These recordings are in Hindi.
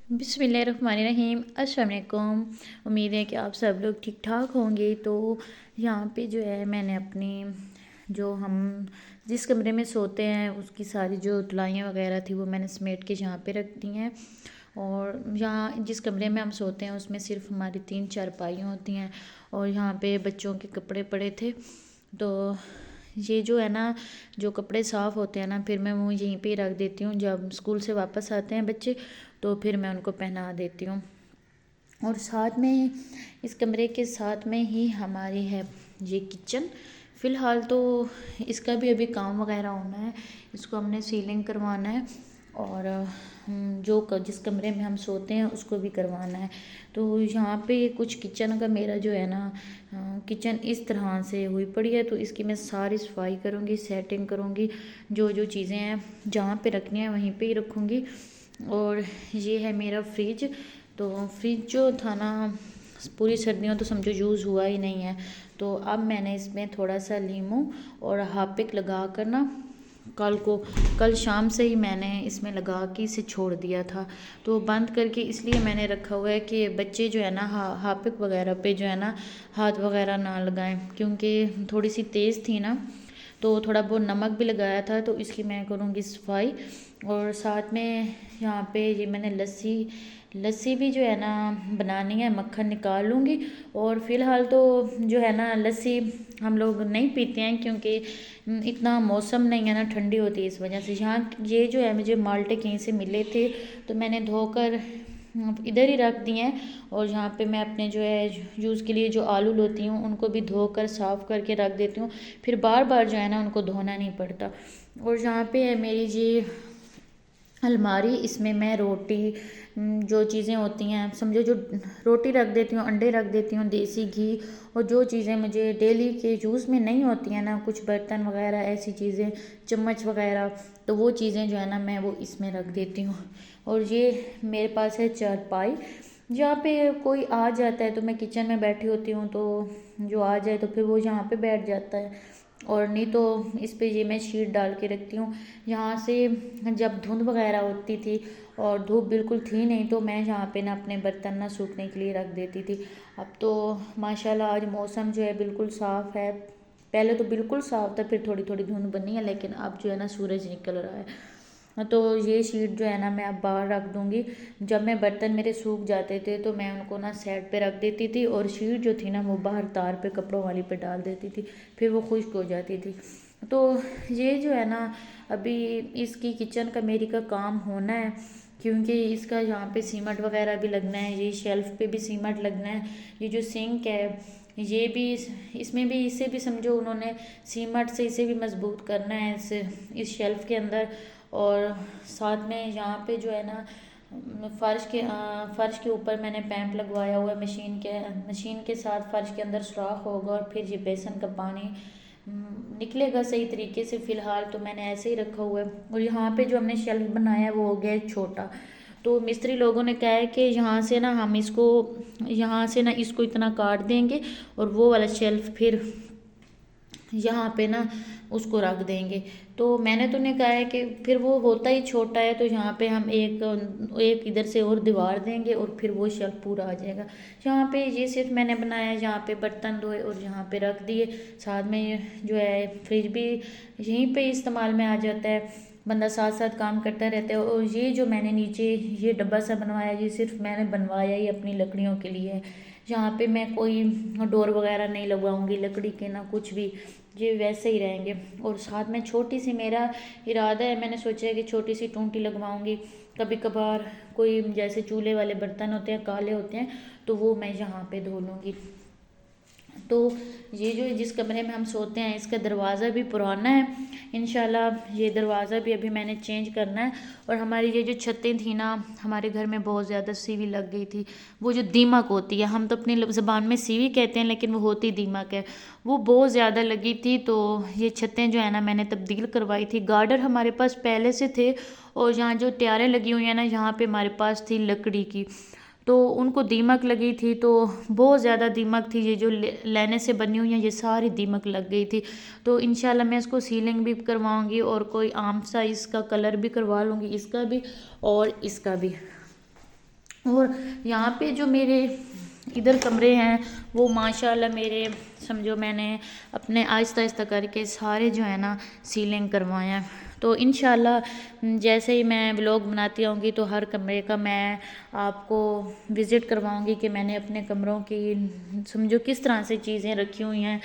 बिस्मिल्लाहिर्रहमानिर्रहीम। अस्सलाम वालेकुम। उम्मीद है कि आप सब लोग ठीक ठाक होंगे। तो यहाँ पे जो है मैंने अपनी जो हम जिस कमरे में सोते हैं उसकी सारी जो तलाइयाँ वगैरह थी वो मैंने समेट के यहाँ पे रख दी हैं। और यहाँ जिस कमरे में हम सोते हैं उसमें सिर्फ हमारी 3 चारपाइयाँ होती हैं और यहाँ पे बच्चों के कपड़े पड़े थे। तो ये जो है ना, जो कपड़े साफ़ होते हैं ना, फिर मैं वो यहीं पे ही रख देती हूँ। जब स्कूल से वापस आते हैं बच्चे तो फिर मैं उनको पहना देती हूँ। और साथ में इस कमरे के साथ में ही हमारी है ये किचन। फ़िलहाल तो इसका भी अभी काम वगैरह होना है, इसको हमने सीलिंग करवाना है और जिस कमरे में हम सोते हैं उसको भी करवाना है। तो यहाँ पे कुछ किचन का मेरा जो है ना, किचन इस तरह से हुई पड़ी है। तो इसकी मैं सारी सफाई करूँगी, सेटिंग करूँगी, जो जो चीज़ें हैं जहाँ पे रखनी है वहीं पे ही रखूँगी। और ये है मेरा फ्रिज। तो फ्रिज जो था ना, पूरी सर्दियों तो समझो यूज़ हुआ ही नहीं है। तो अब मैंने इसमें थोड़ा सा लीमू और हार्पिक लगा कर ना, कल शाम से ही मैंने इसमें लगा के इसे छोड़ दिया था। तो बंद करके इसलिए मैंने रखा हुआ है कि बच्चे जो है ना हार्पिक वगैरह पे जो है ना हाथ वगैरह ना लगाएं, क्योंकि थोड़ी सी तेज़ थी ना, तो थोड़ा बहुत नमक भी लगाया था। तो इसकी मैं करूँगी सफाई। और साथ में यहाँ पे ये मैंने लस्सी भी जो है ना बनानी है, मक्खन निकाल लूँगी। और फ़िलहाल तो जो है ना लस्सी हम लोग नहीं पीते हैं, क्योंकि इतना मौसम नहीं है ना, ठंडी होती है इस वजह से। यहाँ ये जो है मुझे माल्टे कहीं से मिले थे तो मैंने धोकर इधर ही रख दिए हैं। और यहाँ पे मैं अपने जो है यूज़ के लिए जो आलू लेती हूँ उनको भी धोकर साफ़ करके रख देती हूँ, फिर बार बार जो है ना उनको धोना नहीं पड़ता। और यहाँ पे है मेरी जी अलमारी, इसमें मैं रोटी जो चीज़ें होती हैं समझो, जो रोटी रख देती हूँ, अंडे रख देती हूँ, देसी घी, और जो चीज़ें मुझे डेली के यूज़ में नहीं होती हैं ना, कुछ बर्तन वगैरह ऐसी चीज़ें, चम्मच वगैरह, तो वो चीज़ें जो है ना मैं वो इसमें रख देती हूँ। और ये मेरे पास है चारपाई, जहाँ पे कोई आ जाता है तो मैं किचन में बैठी होती हूँ तो जो आ जाए तो फिर वो यहाँ पे बैठ जाता है। और नहीं तो इस पे ये मैं शीट डाल के रखती हूँ। यहाँ से जब धुंध वगैरह होती थी और धूप बिल्कुल थी नहीं तो मैं यहाँ पे ना अपने बर्तन ना सूखने के लिए रख देती थी। अब तो माशाल्लाह आज मौसम जो है बिल्कुल साफ़ है। पहले तो बिल्कुल साफ़ था, फिर थोड़ी थोड़ी धुंध बनी है, लेकिन अब जो है ना सूरज निकल रहा है। तो ये शीट जो है ना मैं अब बाहर रख दूँगी। जब मैं बर्तन मेरे सूख जाते थे तो मैं उनको ना साइड पे रख देती थी और शीट जो थी ना वो बाहर तार पे कपड़ों वाली पे डाल देती थी, फिर वो खुश्क हो जाती थी। तो ये जो है ना अभी इसकी किचन का मेरी का काम होना है, क्योंकि इसका यहाँ पे सीमेंट वगैरह भी लगना है, ये शेल्फ़ पे भी सीमेंट लगना है। ये जो सिंक है ये भी इसमें भी इसे भी समझो उन्होंने सीमेंट से इसे भी मजबूत करना है इस शेल्फ़ के अंदर। और साथ में यहाँ पे जो है ना फर्श के ऊपर मैंने पैंप लगवाया हुआ है मशीन के साथ फर्श के अंदर सुराख होगा और फिर ये बेसन का पानी निकलेगा सही तरीके से। फ़िलहाल तो मैंने ऐसे ही रखा हुआ है। और यहाँ पे जो हमने शेल्फ बनाया है वो हो गया है छोटा। तो मिस्त्री लोगों ने कहा है कि यहाँ से ना हम इसको यहाँ से ना इसको इतना काट देंगे और वो वाला शेल्फ फिर यहाँ पे ना उसको रख देंगे। तो मैंने तो उन्हें कहा है कि फिर वो होता ही छोटा है तो यहाँ पे हम एक इधर से और दीवार देंगे और फिर वो शेल्फ पूरा आ जाएगा। यहाँ पे ये सिर्फ मैंने बनाया है, यहाँ पे बर्तन धोए और यहाँ पे रख दिए। साथ में जो है फ्रिज भी यहीं पे इस्तेमाल में आ जाता है, बंदा साथ साथ काम करता रहता है। और ये जो मैंने नीचे ये डब्बा सा बनवाया ये सिर्फ मैंने बनवाया ही अपनी लकड़ियों के लिए है। यहाँ पे मैं कोई डोर वगैरह नहीं लगवाऊंगी लकड़ी के, ना कुछ भी, ये वैसे ही रहेंगे। और साथ में छोटी सी मेरा इरादा है, मैंने सोचा है कि छोटी सी टूंटी लगवाऊंगी। कभी कभार कोई जैसे चूल्हे वाले बर्तन होते हैं काले होते हैं तो वो मैं यहाँ पे धो लूँगी। तो ये जो जिस कमरे में हम सोते हैं इसका दरवाज़ा भी पुराना है, इंशाल्लाह ये दरवाज़ा भी अभी मैंने चेंज करना है। और हमारी ये जो छतें थी ना हमारे घर में बहुत ज़्यादा सीवी लग गई थी, वो जो दीमक होती है, हम तो अपनी ज़बान में सीवी कहते हैं लेकिन वो होती दीमक है, वो बहुत ज़्यादा लगी थी। तो ये छतें जो है ना मैंने तब्दील करवाई थी। गार्डर हमारे पास पहले से थे और यहाँ जो ट्यारें लगी हुई हैं ना यहाँ पे हमारे पास थी लकड़ी की, तो उनको दीमक लगी थी। तो बहुत ज़्यादा दीमक थी, ये जो लेने से बनी हुई हैं ये सारी दीमक लग गई थी। तो इंशाल्लाह मैं इसको सीलिंग भी करवाऊंगी और कोई आम सा इसका कलर भी करवा लूँगी, इसका भी और इसका भी। और यहाँ पे जो मेरे इधर कमरे हैं वो माशाल्लाह मेरे, समझो मैंने अपने आहिस्ता आहिस्ता करके सारे जो है ना सीलिंग करवाए हैं। तो इंशाल्लाह जैसे ही मैं व्लॉग बनाती आऊँगी तो हर कमरे का मैं आपको विज़िट करवाऊँगी कि मैंने अपने कमरों की समझो किस तरह से चीज़ें रखी हुई हैं,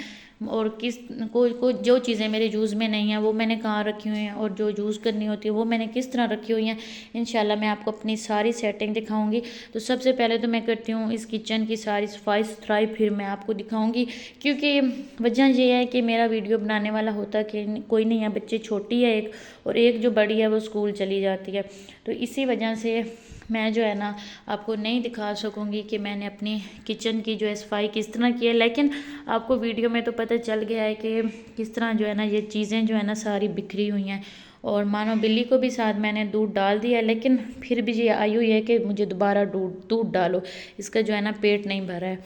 और किस को जो चीज़ें मेरे यूज़ में नहीं हैं वो मैंने कहाँ रखी हुई हैं, और जो यूज़ करनी होती है वो मैंने किस तरह रखी हुई हैं। इंशाल्लाह मैं आपको अपनी सारी सेटिंग दिखाऊंगी। तो सबसे पहले तो मैं करती हूँ इस किचन की सारी सफाई सुथराई, फिर मैं आपको दिखाऊंगी। क्योंकि वजह ये है कि मेरा वीडियो बनाने वाला होता कि कोई नहीं है, बच्चे छोटी है एक, और एक जो बड़ी है वो स्कूल चली जाती है। तो इसी वजह से मैं जो है ना आपको नहीं दिखा सकूँगी कि मैंने अपनी किचन की जो है सफाई किस तरह की है। लेकिन आपको वीडियो में तो पता चल गया है कि किस तरह जो है ना ये चीज़ें जो है ना सारी बिखरी हुई हैं। और मानो बिल्ली को भी साथ मैंने दूध डाल दिया, लेकिन फिर भी ये आई हुई है कि मुझे दोबारा दूध डालो, इसका जो है ना पेट नहीं भरा है।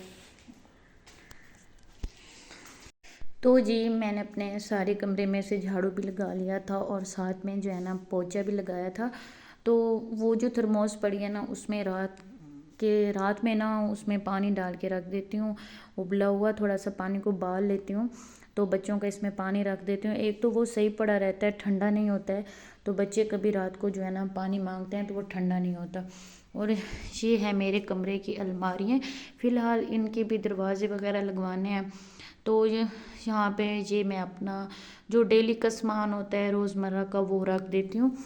तो जी मैंने अपने सारे कमरे में से झाड़ू भी लगा लिया था और साथ में जो है ना पोंछा भी लगाया था। तो वो जो थर्मोस पड़ी है ना उसमें रात में ना उसमें पानी डाल के रख देती हूँ, उबला हुआ थोड़ा सा पानी को उबाल लेती हूँ। तो बच्चों का इसमें पानी रख देती हूँ। एक तो वो सही पड़ा रहता है, ठंडा नहीं होता है। तो बच्चे कभी रात को जो है ना पानी मांगते हैं तो वो ठंडा नहीं होता। और ये है मेरे कमरे की अलमारियाँ। फ़िलहाल इनके भी दरवाजे वगैरह लगवाने हैं। तो ये यहाँ पे ये मैं अपना जो डेली का सामान होता है रोज़मर्रा का वो रख देती हूँ।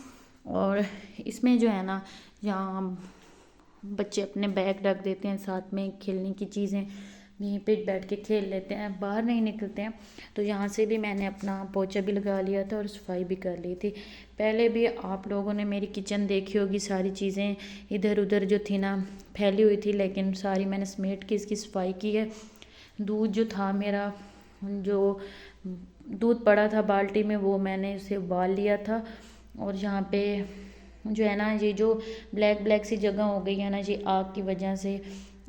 और इसमें जो है ना यहाँ बच्चे अपने बैग रख देते हैं, साथ में खेलने की चीज़ें यहीं पे बैठ के खेल लेते हैं, बाहर नहीं निकलते हैं। तो यहाँ से भी मैंने अपना पोंछा भी लगा लिया था और सफाई भी कर ली थी। पहले भी आप लोगों ने मेरी किचन देखी होगी, सारी चीज़ें इधर उधर जो थी ना फैली हुई थी, लेकिन सारी मैंने समेट के इसकी सफाई की है। दूध जो था मेरा, जो दूध पड़ा था बाल्टी में, वो मैंने उसे उबाल लिया था। और यहाँ पे जो है ना ये जो ब्लैक ब्लैक सी जगह हो गई है ना ये आग की वजह से,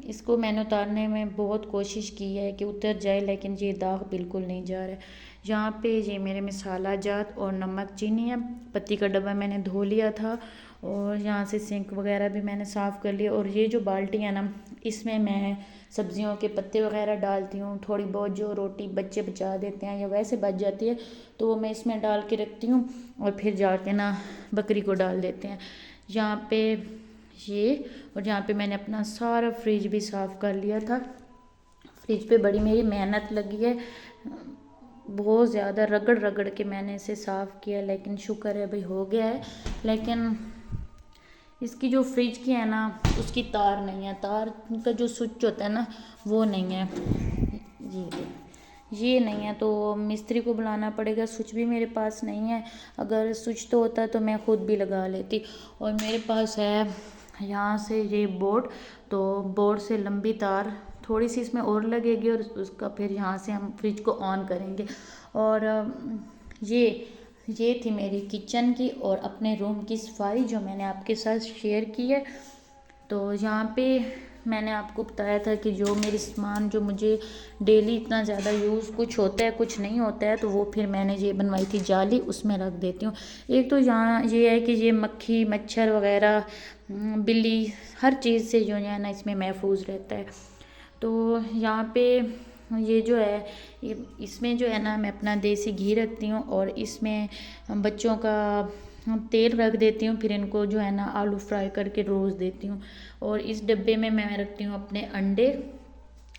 इसको मैंने उतारने में बहुत कोशिश की है कि उतर जाए, लेकिन ये दाग बिल्कुल नहीं जा रहा है। यहाँ पे ये मेरे मसाला जात और नमक चीनी है। पत्ती का डब्बा मैंने धो लिया था और यहाँ से सिंक वगैरह भी मैंने साफ़ कर लिया। और ये जो बाल्टी है ना इसमें मैं सब्जियों के पत्ते वगैरह डालती हूँ। थोड़ी बहुत जो रोटी बच्चे बचा देते हैं या वैसे बच जाती है तो वो मैं इसमें डाल के रखती हूँ, और फिर जाके ना बकरी को डाल देते हैं। यहाँ पे ये, और यहाँ पे मैंने अपना सारा फ्रिज भी साफ़ कर लिया था। फ्रिज पे बड़ी मेरी मेहनत लगी है, बहुत ज़्यादा रगड़ रगड़ के मैंने इसे साफ़ किया, लेकिन शुक्र है भाई हो गया है। लेकिन इसकी जो फ्रिज की है ना उसकी तार नहीं है, तार का जो स्विच होता है ना वो नहीं है, ये नहीं है। तो मिस्त्री को बुलाना पड़ेगा। स्विच भी मेरे पास नहीं है, अगर स्विच तो होता तो मैं ख़ुद भी लगा लेती। और मेरे पास है यहाँ से ये बोर्ड, तो बोर्ड से लंबी तार थोड़ी सी इसमें और लगेगी और उसका फिर यहाँ से हम फ्रिज को ऑन करेंगे। और ये थी मेरी किचन की और अपने रूम की सफाई जो मैंने आपके साथ शेयर की है। तो यहाँ पे मैंने आपको बताया था कि जो मेरी सामान जो मुझे डेली इतना ज़्यादा यूज़ कुछ होता है कुछ नहीं होता है, तो वो फिर मैंने ये बनवाई थी जाली, उसमें रख देती हूँ। एक तो यहाँ ये है कि ये मक्खी मच्छर वगैरह बिल्ली हर चीज़ से जो है ना इसमें महफूज रहता है। तो यहाँ पे ये जो है इसमें जो है ना मैं अपना देसी घी रखती हूँ और इसमें बच्चों का तेल रख देती हूँ। फिर इनको जो है ना आलू फ्राई करके रोज़ देती हूँ। और इस डब्बे में मैं रखती हूँ अपने अंडे।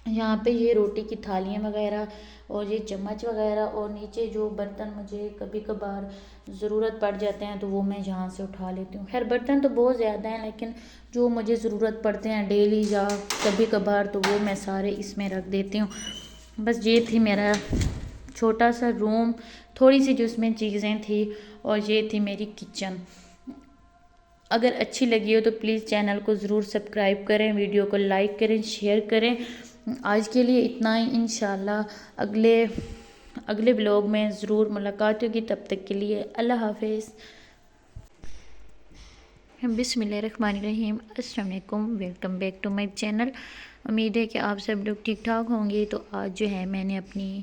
यहाँ पे ये रोटी की थालियाँ वगैरह और ये चम्मच वगैरह, और नीचे जो बर्तन मुझे कभी कभार ज़रूरत पड़ जाते हैं तो वो मैं यहाँ से उठा लेती हूँ। खैर बर्तन तो बहुत ज़्यादा हैं, लेकिन जो मुझे ज़रूरत पड़ते हैं डेली या कभी कभार तो वो मैं सारे इसमें रख देती हूँ। बस ये थी मेरा छोटा सा रूम, थोड़ी सी जो इसमें चीज़ें थी, और ये थी मेरी किचन। अगर अच्छी लगी हो तो प्लीज़ चैनल को ज़रूर सब्सक्राइब करें, वीडियो को लाइक करें, शेयर करें। आज के लिए इतना ही, इंशाल्लाह अगले ब्लॉग में ज़रूर मुलाकात होगी। तब तक के लिए अल्लाह हाफिज़। बिस्मिल्लाहिर्रहमानिर्रहीम, अस्सलाम वालेकुम, welcome back to my channel. उम्मीद है कि आप सब लोग ठीक ठाक होंगे। तो आज जो है मैंने अपनी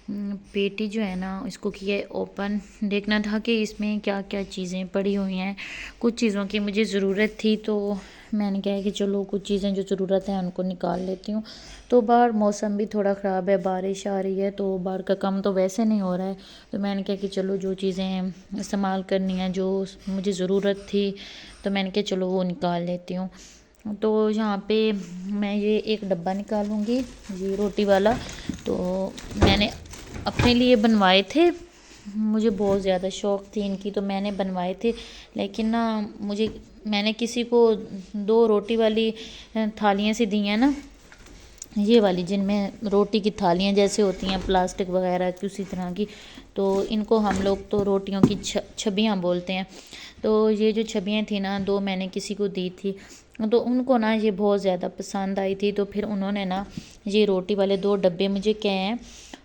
पेटी जो है ना इसको किया ओपन, देखना था कि इसमें क्या क्या चीज़ें पड़ी हुई हैं। कुछ चीज़ों की मुझे ज़रूरत थी तो मैंने कहा कि चलो कुछ चीज़ें जो ज़रूरत है उनको निकाल लेती हूँ। तो बाहर मौसम भी थोड़ा ख़राब है, बारिश आ रही है, तो बाहर का काम तो वैसे नहीं हो रहा है। तो मैंने कहा कि चलो जो चीज़ें इस्तेमाल करनी है, जो मुझे ज़रूरत थी, तो मैंने कहा चलो वो निकाल लेती हूँ। तो यहाँ पे मैं ये एक डब्बा निकालूंगी, ये रोटी वाला। तो मैंने अपने लिए बनवाए थे, मुझे बहुत ज़्यादा शौक़ थी इनकी, तो मैंने बनवाए थे। लेकिन ना मैंने किसी को 2 रोटी वाली थालियाँ सी दी हैं ना, ये वाली जिनमें रोटी की थालियाँ जैसे होती हैं प्लास्टिक वगैरह की, उसी तरह की। तो इनको हम लोग तो रोटियों की छबियाँ बोलते हैं। तो ये जो छबियाँ थी ना 2 मैंने किसी को दी थी, तो उनको ना ये बहुत ज़्यादा पसंद आई थी। तो फिर उन्होंने ना ये रोटी वाले 2 डब्बे मुझे कहे हैं,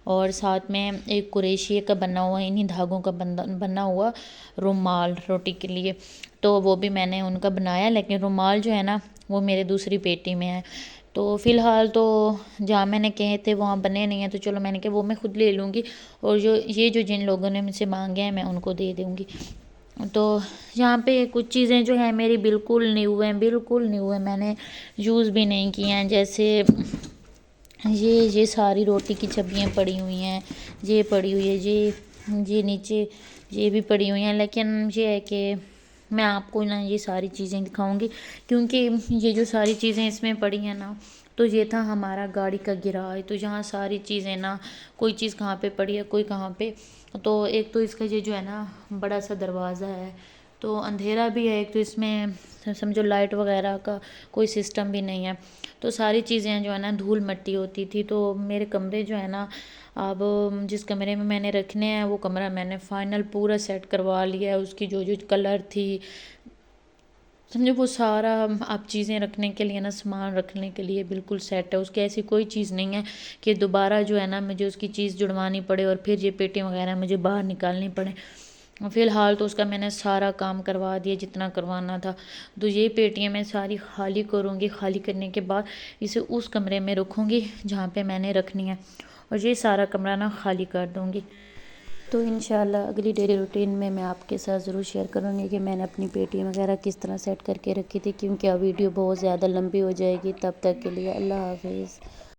और साथ में एक कुरेशिये का बना हुआ, इन्हीं धागों का बना हुआ रुमाल रोटी के लिए। तो वो भी मैंने उनका बनाया, लेकिन रुमाल जो है ना वो मेरे दूसरी पेटी में है। तो फ़िलहाल तो जहाँ मैंने कहे थे वहाँ बने नहीं हैं, तो चलो मैंने कहा वो मैं खुद ले लूँगी, और जो जिन लोगों ने मुझसे मांगे हैं मैं उनको दे दूँगी। तो यहाँ पे कुछ चीज़ें जो हैं मेरी बिल्कुल न्यू हैं, बिल्कुल न्यू है, मैंने यूज़ भी नहीं की हैं। जैसे ये सारी रोटी की छबियाँ पड़ी हुई हैं, ये पड़ी हुई है, ये नीचे ये भी पड़ी हुई हैं। लेकिन ये है कि मैं आपको ना ये सारी चीज़ें दिखाऊंगी, क्योंकि ये जो सारी चीज़ें इसमें पड़ी हैं ना, तो ये था हमारा गाड़ी का गैराज। तो यहाँ सारी चीज़ें ना, कोई चीज़ कहाँ पे पड़ी है, कोई कहाँ पे। तो एक तो इसका ये जो है ना बड़ा सा दरवाज़ा है, तो अंधेरा भी है। एक तो इसमें समझो लाइट वगैरह का कोई सिस्टम भी नहीं है। तो सारी चीज़ें जो है ना धूल मिट्टी होती थी। तो मेरे कमरे जो है ना, अब जिस कमरे में मैंने रखने हैं वो कमरा मैंने फाइनल पूरा सेट करवा लिया है। उसकी जो जो कलर थी, समझो वो सारा आप चीज़ें रखने के लिए ना, सामान रखने के लिए बिल्कुल सेट है। उसकी ऐसी कोई चीज़ नहीं है कि दोबारा जो है ना मुझे उसकी चीज़ जुड़वानी पड़े और फिर ये पेटी वगैरह मुझे बाहर निकालनी पड़े। फ़िलहाल तो उसका मैंने सारा काम करवा दिया जितना करवाना था। तो ये पेटियाँ मैं सारी खाली करूँगी, खाली करने के बाद इसे उस कमरे में रखूँगी जहाँ पे मैंने रखनी है, और ये सारा कमरा ना खाली कर दूँगी। तो इंशाल्लाह अगली डेली रूटीन में मैं आपके साथ ज़रूर शेयर करूँगी कि मैंने अपनी पेटी वगैरह किस तरह सेट करके रखी थी, क्योंकि अब वीडियो बहुत ज़्यादा लंबी हो जाएगी। तब तक के लिए अल्लाह हाफिज़।